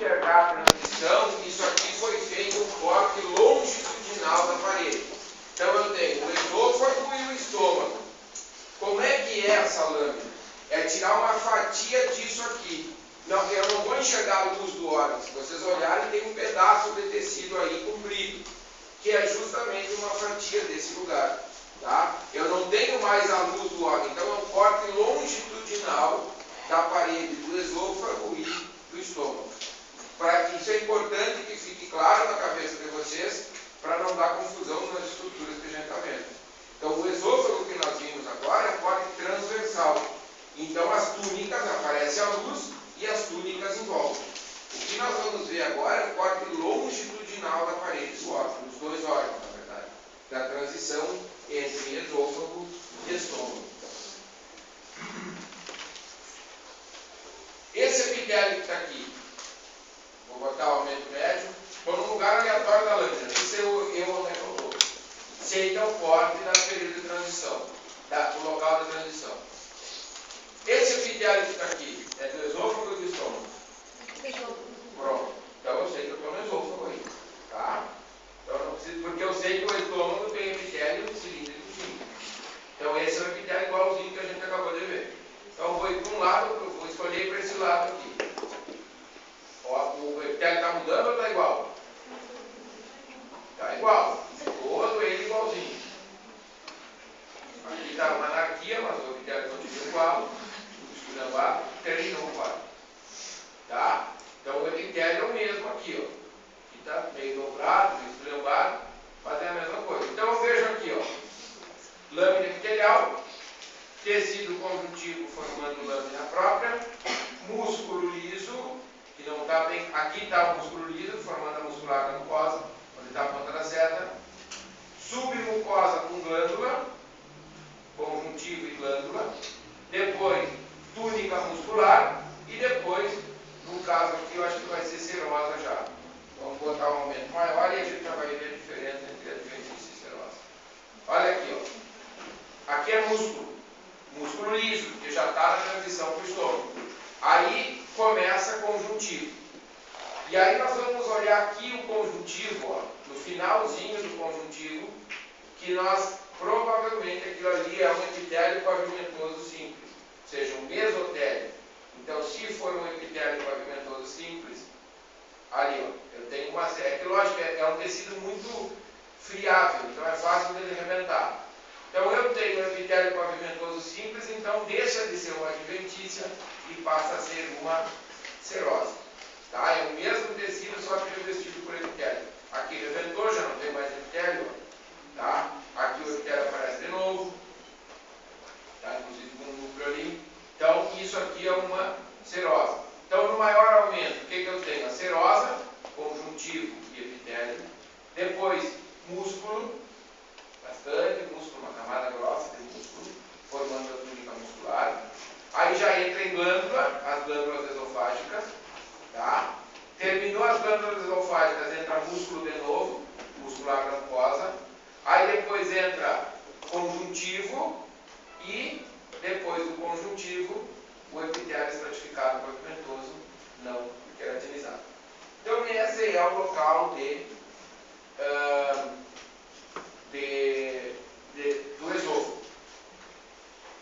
enxergar a transição, isso aqui foi feito um corte longitudinal da parede. Então eu tenho o esôfago e o estômago. Como é que é essa lâmina? É tirar uma fatia disso aqui. Não, eu não vou enxergar a luz do órgão. Se vocês olharem, tem um pedaço de tecido aí comprido, que é justamente uma fatia desse lugar. Tá? Eu não tenho mais a luz do órgão. Então é um corte longitudinal da parede do esôfago e do estômago. Para que isso é importante que fique claro na cabeça de vocês, para não dar confusão nas estruturas que a gente está vendo. Então o esôfago que nós vimos agora é um corte transversal. Então as túnicas, aparece a luz e as túnicas em volta. O que nós vamos ver agora é o corte longitudinal da parede do órgão, dos dois órgãos, na verdade, da transição entre esôfago e estômago. Esse epitélio que está aqui, vou botar o aumento médio, estou num lugar aleatório da lâmina, não sei eu onde é que eu estou. Sei que é o corte da período de transição, do local de transição. Esse epitélio que está aqui é do esôfago ou do estômago? Pronto. Então eu sei que eu estou no esôfago aí. Tá? Então eu não preciso, porque eu sei que o estômago tem epitélio cilíndrico. Então esse é o epitélio igualzinho que a gente acabou de ver. Então eu vou ir para um lado, eu vou escolher para esse lado aqui. Ó, o epitélio está mudando ou está igual? Está igual. Todo ele igualzinho. Aqui está uma anarquia, mas o epitélio continua igual. Esculhambar, terminou o quadro. Tá? Então o epitélio é o mesmo aqui, ó. Aqui está meio dobrado, meio esculhambado, mas é a mesma coisa. Então eu vejo aqui, ó, lâmina epitelial, tecido conjuntivo formando lâmina própria, músculo liso, que não está bem. Aqui está o músculo liso, formando a muscular da mucosa, onde está a ponta da seta, submucosa com glândula, conjuntivo e glândula, depois túnica muscular e depois, no caso aqui, eu acho que vai ser serosa já. Vamos botar um aumento maior e a gente já vai ver a diferença entre adventista e serosa. Olha aqui, ó. Aqui é músculo. Músculo liso, que já está na transição para o estômago. Aí começa conjuntivo. E aí nós vamos olhar aqui o conjuntivo, ó, no finalzinho do conjuntivo, que nós provavelmente aquilo ali é um epitélio pavimentoso simples, ou seja, um mesotélio. Então, se for um epitélio pavimentoso simples, ali, ó, eu tenho uma série. É que, lógico, é um tecido muito friável, então é fácil dele arrebentar. Então, eu tenho um epitélio pavimentoso simples, então deixa de ser uma adventícia e passa a ser uma serosa. Tá? É o mesmo tecido, só que revestido por epitélio. Aqui rebentou, já não tem mais epitélio. Tá? Aqui o epitélio aparece de novo. Tá? Inclusive com um núcleo ali. Então, isso aqui é uma serosa. Então, no maior aumento, o que eu tenho? A serosa, conjuntivo e epitélio. Depois, músculo, bastante músculo, uma camada grossa de músculo, formando a túnica muscular. Aí já entra em glândula, as glândulas esofágicas. Tá? Terminou as glândulas esofágicas, entra músculo de novo, muscular da mucosa. Aí depois entra conjuntivo e depois do conjuntivo o epitélio estratificado pavimentoso não queratinizado. Então esse é o local do esôfago.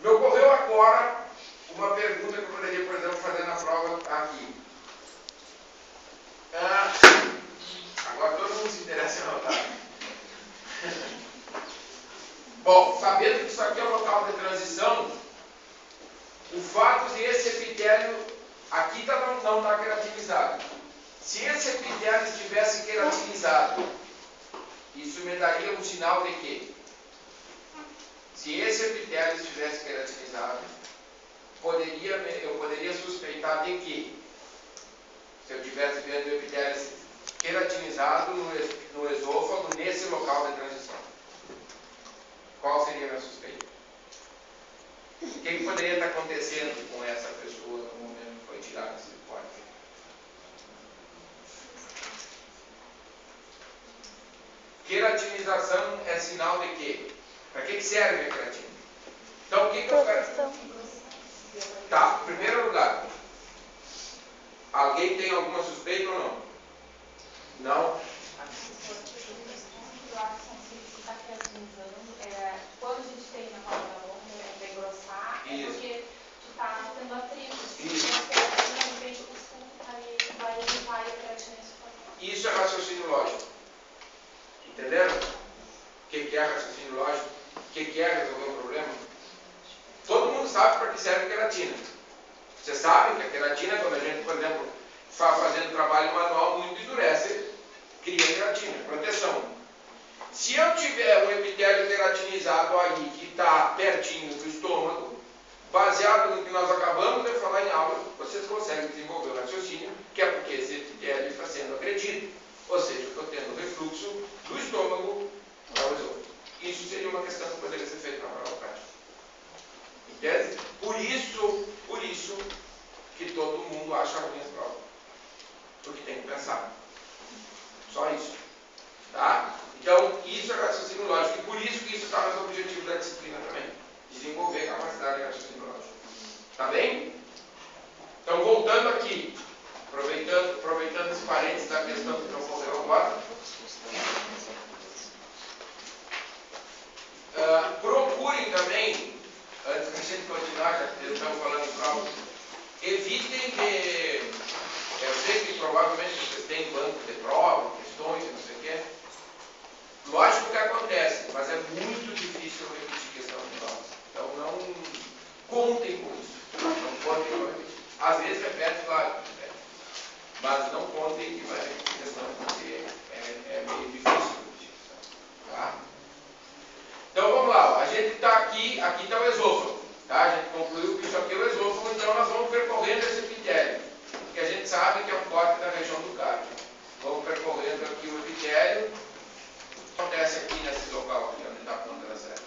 Me ocorreu agora uma pergunta que eu poderia, por exemplo, fazer na prova aqui. Agora todo mundo se interessa em anotar. Bom, sabendo que isso aqui é o local de transição, o fato de esse epitélio aqui não está queratinizado. Se esse epitélio estivesse queratinizado, isso me daria um sinal de quê? Se esse epitélio estivesse queratinizado, eu poderia suspeitar de quê? Se eu estivesse vendo o epitélio queratinizado no esôfago, nesse local de transição. Qual seria a minha suspeita? O que poderia estar acontecendo com essa pessoa no momento que foi tirado esse corte? Queratinização é sinal de quê? Para que serve a queratina? Então, o que eu quero? Tá, em primeiro lugar, Alguém tem alguma suspeita ou não? Não? Quando a gente tem na corda longa, vai engrossar, é Isso. porque tu tá tendo atrito. Isso. De repente o suco vai limpar a creatina. Isso é raciocínio lógico. Entenderam? O que é raciocínio lógico? O que é resolver um problema? Todo mundo sabe para que serve a queratina. Você sabe que a queratina, quando a gente, por exemplo, está fazendo trabalho manual, muito endurece, cria queratina, proteção. Se eu tiver um epitélio queratinizado aí, que está pertinho do estômago, baseado no que nós acabamos de falar em aula, vocês conseguem desenvolver o raciocínio, que é porque esse epitélio está sendo agredido. Ou seja, eu estou tendo refluxo do estômago para o esôfago. Isso seria uma questão que poderia ser feita na prova prática. Entende? Por isso que todo mundo acha ruim as provas. Porque tem que pensar. Só isso. Tá? Então, isso é raciocínio lógico. E por isso que isso está nos objetivos da disciplina também. Desenvolver capacidade de raciocínio lógico. Tá bem? Então, voltando aqui. Aproveitando esse parênteses da questão que não ocorreu agora. Procurem também, antes da gente continuar, já que estamos falando em prova, evitem de. Eu sei que provavelmente vocês têm banco de prova, questões, não sei o quê. Lógico que acontece, mas é muito difícil repetir questão de prova. Então não contem com isso. Não contem com repetir. Às vezes repete, claro, mas não contem que vai repetir questão, porque é meio difícil repetir. Tá? Então vamos lá, a gente está aqui está o esôfago. Tá? A gente concluiu que isso aqui é o esôfago, então nós vamos percorrendo esse epitélio, porque a gente sabe que é um corte da região do cardio. Vamos percorrendo aqui o epitélio. O que acontece aqui nesse local, aqui, onde está a ponta da seta?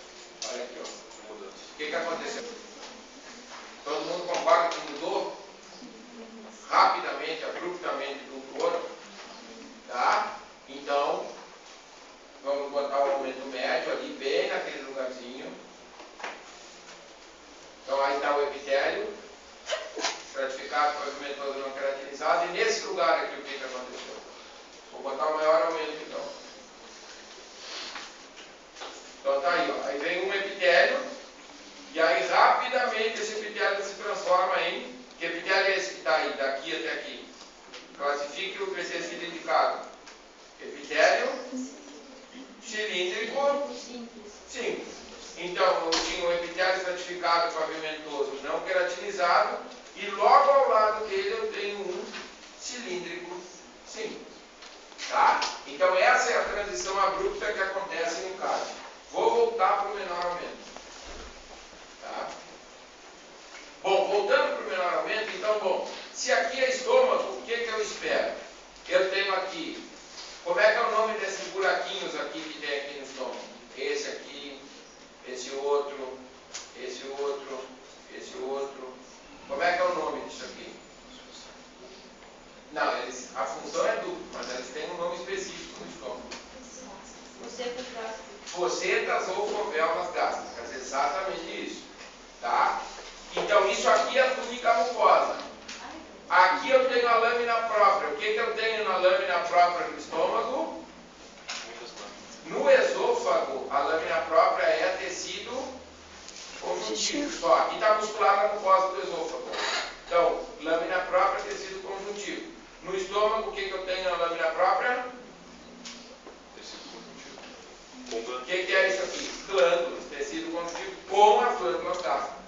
Olha aqui, ó. O que aconteceu? Todo mundo concorda que mudou rapidamente, abruptamente de um para o outro? Tá? Então, vamos botar o aumento médio ali, bem naquele lugarzinho. Então, aí está o epitélio, estratificado, pavimentoso não queratinizado. E nesse lugar aqui, o que aconteceu? Vou botar o maior aumento, então. Então, tá aí, ó. Aí vem um epitélio, e aí rapidamente esse epitélio se transforma em... Que epitélio é esse que está aí, daqui até aqui? Classifique o que precisa ser indicado. Epitélio cilíndrico simples. Então, eu tinha um epitélio estratificado pavimentoso não queratinizado, e logo ao lado dele eu tenho um cilíndrico simples. Tá? Então, essa é a transição abrupta que acontece no cardio. Vou voltar para o menor aumento. Tá? Bom, voltando para o menor aumento, então, bom, se aqui é estômago, o que eu espero? Eu tenho aqui, como é que é o nome desses buraquinhos aqui que tem aqui no estômago? Esse aqui, esse outro, esse outro, esse outro. Como é que é o nome disso aqui? Não, a função é dupla, mas eles têm um nome específico no estômago. Focetas ou fovéolas gástricas, exatamente isso. Tá? Então, isso aqui é a túnica mucosa. Aqui eu tenho a lâmina própria. O que eu tenho na lâmina própria do estômago? No esôfago, a lâmina própria é tecido conjuntivo. Só, aqui está musculada a mucosa do esôfago. Então, lâmina própria, tecido conjuntivo. No estômago, o que eu tenho na lâmina própria? O que é isso aqui? Glândulas, tecido conjuntivo com as glândulas gástricas.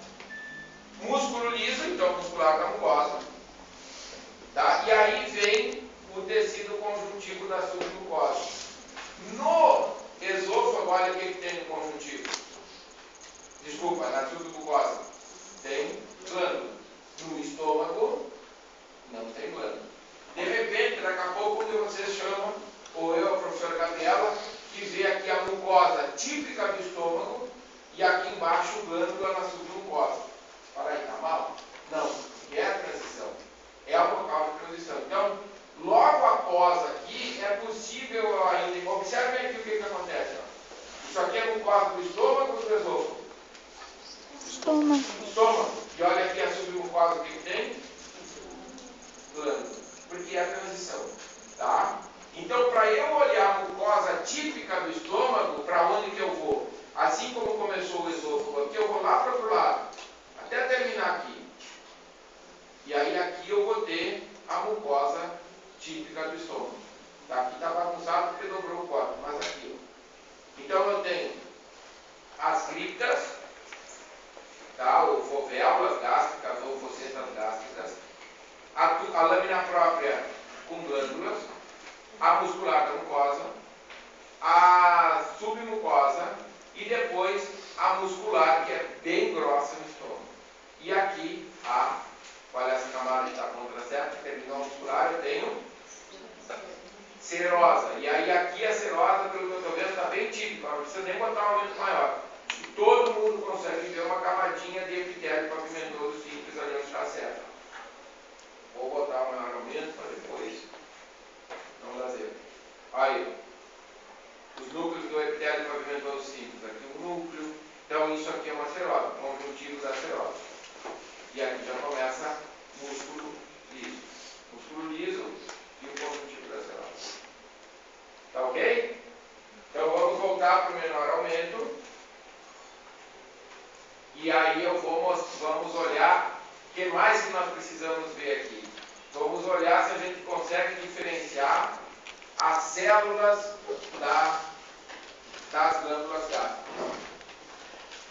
Músculo liso, então muscular da mucosa. Tá? E aí vem o tecido conjuntivo da submucosa. No esôfago, olha o que tem no conjuntivo. Desculpa, na submucosa. Tem glândula. No estômago, não tem glândula. De repente, daqui a pouco, quando vocês chamam, ou eu, a professora Gabriela, que vê aqui a mucosa típica do estômago e aqui embaixo glândula na submucosa. Fala aí, tá mal? Não, é a transição. É o local de transição. Então, logo após aqui, é possível ainda... Observem aqui o que acontece. Ó. Isso aqui é mucosa do estômago ou do esôfago? Estômago. E olha aqui a submucosa, o que tem? Glândula. porque é a transição. Tá? Então, para eu olhar a mucosa típica do estômago, para onde que eu vou? Assim como começou o esôfago aqui, eu vou lá para o outro lado, até terminar aqui. E aí aqui eu vou ter a mucosa típica do estômago. Tá? Aqui está bagunçado porque dobrou o corpo, mas aqui, ó. Então eu tenho as criptas, tá? Ou fovéolas gástricas ou focetas gástricas, a lâmina própria com glândulas, a muscular da mucosa, a submucosa e depois a muscular, que é bem grossa no estômago. E aqui, olha essa camada que está contra certo, terminou a muscular, eu tenho serosa. E aí aqui a serosa, pelo que eu estou vendo, está bem típica, não precisa nem botar um aumento maior. E todo mundo consegue ver uma camadinha de epitélio pavimentoso simples ali onde está a seta. Vou botar um maior aumento para depois não dar zero. Aí, os núcleos do epitélio pavimentoso simples. Aqui o núcleo. Então isso aqui é uma serosa, conjuntivo da serosa. E aqui já começa músculo liso. Músculo liso e o conjuntivo da serosa. Tá ok? Então vamos voltar para o menor aumento. E aí vamos olhar o que mais que nós precisamos ver aqui. Vamos olhar se a gente consegue diferenciar as células das glândulas gástricas.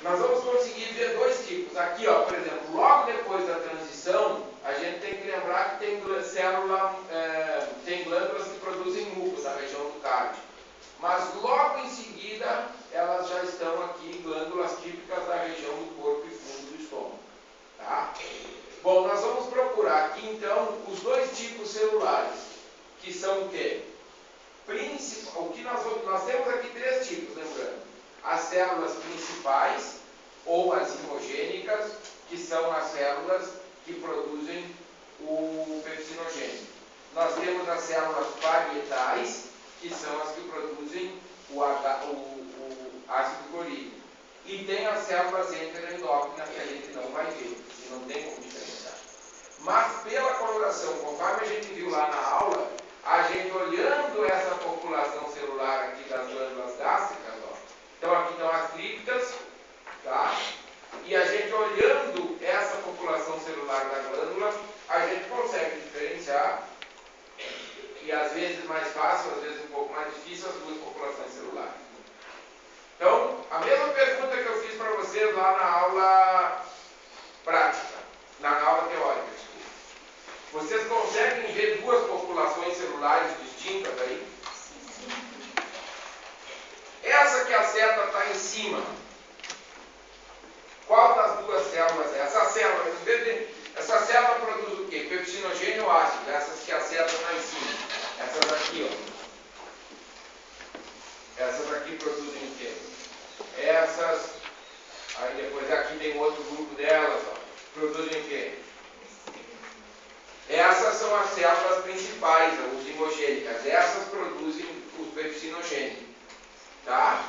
Nós vamos conseguir ver dois tipos. Aqui, ó, por exemplo, logo depois da transição, a gente tem que lembrar que tem glândulas que produzem muco na região do cárdio. Mas logo em seguida, elas já estão aqui, glândulas típicas da região do corpo e fundo do estômago. Tá? Bom, nós vamos procurar aqui então os dois tipos celulares, que são o quê? Nós temos aqui três tipos, lembrando. As células principais, ou as imogênicas, que são as células que produzem o pepsinogênio. Nós temos as células parietais, que são as que produzem o ácido clorídrico. E tem as células enteroendócrinas, que a gente não vai ver, e não tem como diferenciar. Mas pela coloração, conforme a gente viu lá na aula, a gente olhando essa população celular aqui das glândulas gástricas, ó, então aqui estão as criptas, tá? E a gente olhando essa população celular da glândula, a gente consegue diferenciar, e às vezes mais fácil, às vezes um pouco mais difícil, as duas populações celulares. Então, a mesma pergunta que eu fiz para vocês lá na aula prática, na aula teórica, desculpa. Vocês conseguem ver duas populações celulares distintas aí? Essa que a seta está em cima, qual das duas células é? Essa célula produz o quê? Pepsinogênio ácido, essas que a seta está em cima. Essas aqui, ó. Essas aqui produzem o quê? Essas, aí depois aqui tem outro grupo delas, ó. Produzem o quê? Essas são as células principais, os imogênicas. Essas produzem o pepsinogênio. Tá?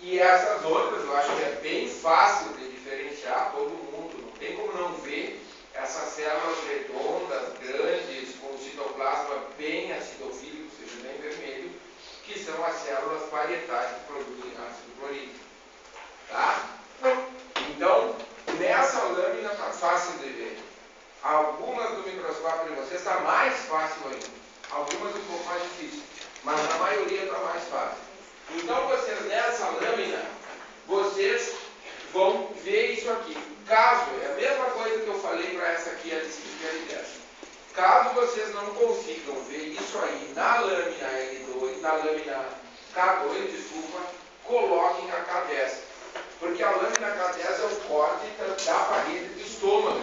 E essas outras, eu acho que é bem fácil de diferenciar, todo mundo, não tem como não ver essas células redondas, grandes, com o citoplasma bem acidofílico, ou seja, bem vermelho, que são as células parietais que produzem ácido clorídrico. Tá? Então, nessa lâmina está fácil de ver. Algumas do microscópio de vocês está mais fácil ainda. Algumas um pouco mais difícil. Mas na maioria está mais fácil. Então, vocês nessa lâmina, vocês vão ver isso aqui. Caso, é a mesma coisa que eu falei para essa aqui, a de cima e a de dentro. Caso vocês não consigam ver isso aí na lâmina L2, na lâmina K2, desculpa, coloquem a K10. Porque a lâmina K10 é o corte da parede do estômago.